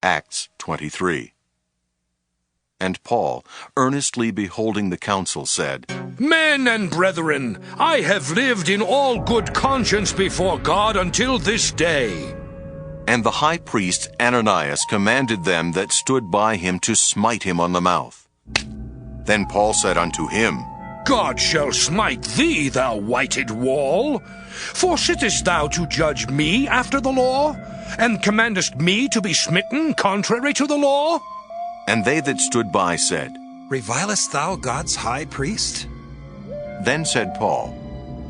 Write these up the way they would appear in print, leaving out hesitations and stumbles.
Acts 23. And Paul, earnestly beholding the council, said, Men and brethren, I have lived in all good conscience before God until this day. And the high priest Ananias commanded them that stood by him to smite him on the mouth. Then Paul said unto him, God shall smite thee, thou whited wall. For sittest thou to judge me after the law, and commandest me to be smitten contrary to the law? And they that stood by said, Revilest thou God's high priest? Then said Paul,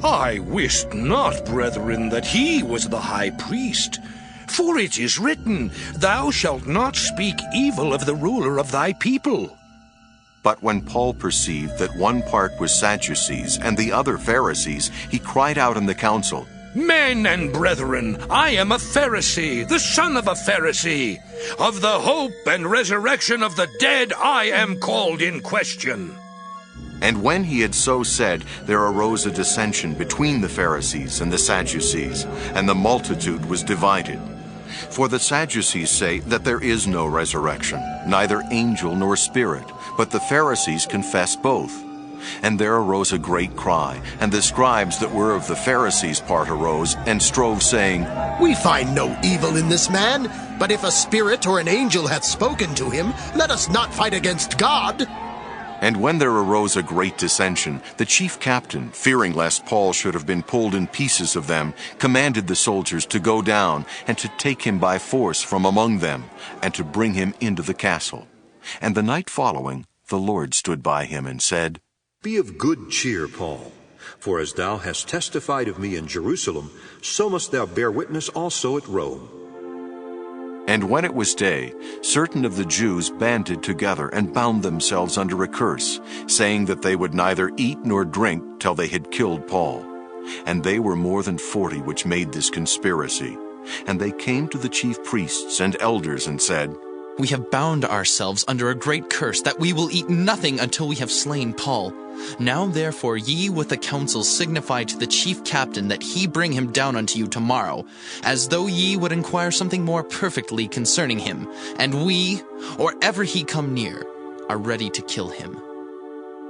I wist not, brethren, that he was the high priest. For it is written, Thou shalt not speak evil of the ruler of thy people. But when Paul perceived that one part was Sadducees and the other Pharisees, he cried out in the council, Men and brethren, I am a Pharisee, the son of a Pharisee. Of the hope and resurrection of the dead I am called in question. And when he had so said, there arose a dissension between the Pharisees and the Sadducees, and the multitude was divided. For the Sadducees say that there is no resurrection, neither angel nor spirit, but the Pharisees confess both. And there arose a great cry, and the scribes that were of the Pharisees' part arose, and strove, saying, We find no evil in this man, but if a spirit or an angel hath spoken to him, let us not fight against God. And when there arose a great dissension, the chief captain, fearing lest Paul should have been pulled in pieces of them, commanded the soldiers to go down, and to take him by force from among them, and to bring him into the castle. And the night following, the Lord stood by him, and said, Be of good cheer, Paul, for as thou hast testified of me in Jerusalem, so must thou bear witness also at Rome. And when it was day, certain of the Jews banded together and bound themselves under a curse, saying that they would neither eat nor drink till they had killed Paul. And they were more than 40 which made this conspiracy. And they came to the chief priests and elders and said, We have bound ourselves under a great curse, that we will eat nothing until we have slain Paul. Now therefore ye with the council signify to the chief captain that he bring him down unto you tomorrow, as though ye would inquire something more perfectly concerning him. And we, or ever he come near, are ready to kill him.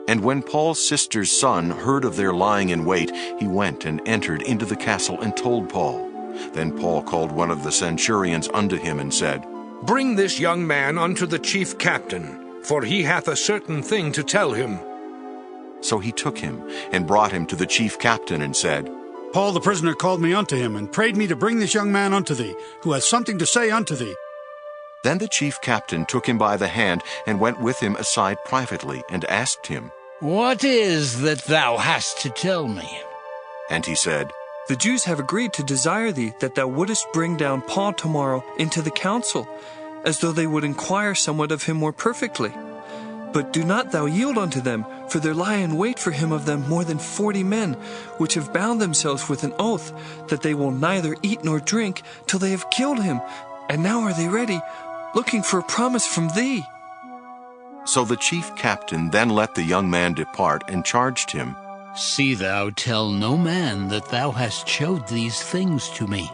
And when Paul's sister's son heard of their lying in wait, he went and entered into the castle and told Paul. Then Paul called one of the centurions unto him and said, Bring this young man unto the chief captain, for he hath a certain thing to tell him. So he took him and brought him to the chief captain and said, Paul the prisoner called me unto him, and prayed me to bring this young man unto thee, who has something to say unto thee. Then the chief captain took him by the hand, and went with him aside privately, and asked him, What is that thou hast to tell me? And he said, The Jews have agreed to desire thee that thou wouldest bring down Paul tomorrow into the council, as though they would inquire somewhat of him more perfectly. But do not thou yield unto them, for there lie in wait for him of them more than 40 men, which have bound themselves with an oath, that they will neither eat nor drink till they have killed him. And now are they ready, looking for a promise from thee. So the chief captain then let the young man depart, and charged him, See thou tell no man that thou hast showed these things to me.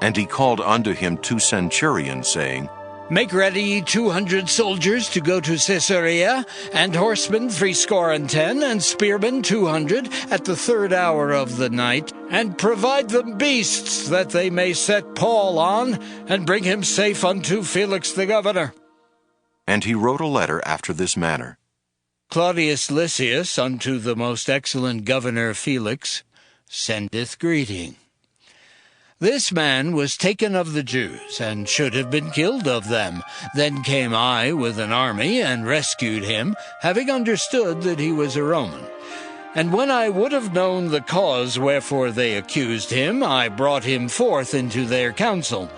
And he called unto him 2 centurions, saying, Make ready 200 soldiers to go to Caesarea, and horsemen 70, and spearmen 200, at the 3rd hour of the night, and provide them beasts, that they may set Paul on, and bring him safe unto Felix the governor. And he wrote a letter after this manner. Claudius Lysias unto the most excellent governor Felix sendeth greeting. This man was taken of the Jews, and should have been killed of them. Then came I with an army, and rescued him, having understood that he was a Roman. And when I would have known the cause wherefore they accused him, I brought him forth into their council,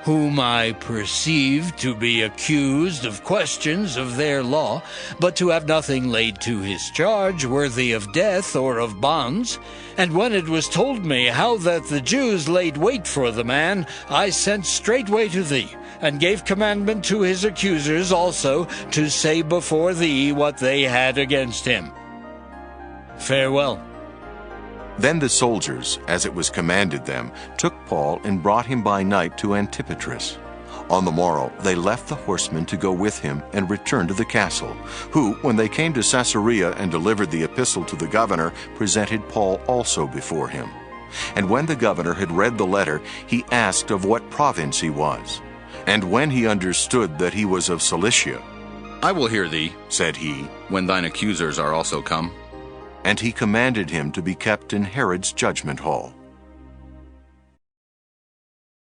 whom I perceived to be accused of questions of their law, but to have nothing laid to his charge worthy of death or of bonds. And when it was told me how that the Jews laid wait for the man, I sent straightway to thee, and gave commandment to his accusers also to say before thee what they had against him. Farewell. Then the soldiers, as it was commanded them, took Paul and brought him by night to Antipatris. On the morrow they left the horsemen to go with him and returned to the castle, who, when they came to Caesarea and delivered the epistle to the governor, presented Paul also before him. And when the governor had read the letter, he asked of what province he was. And when he understood that he was of Cilicia, "I will hear thee," said he, "when thine accusers are also come." and he commanded him to be kept in Herod's judgment hall.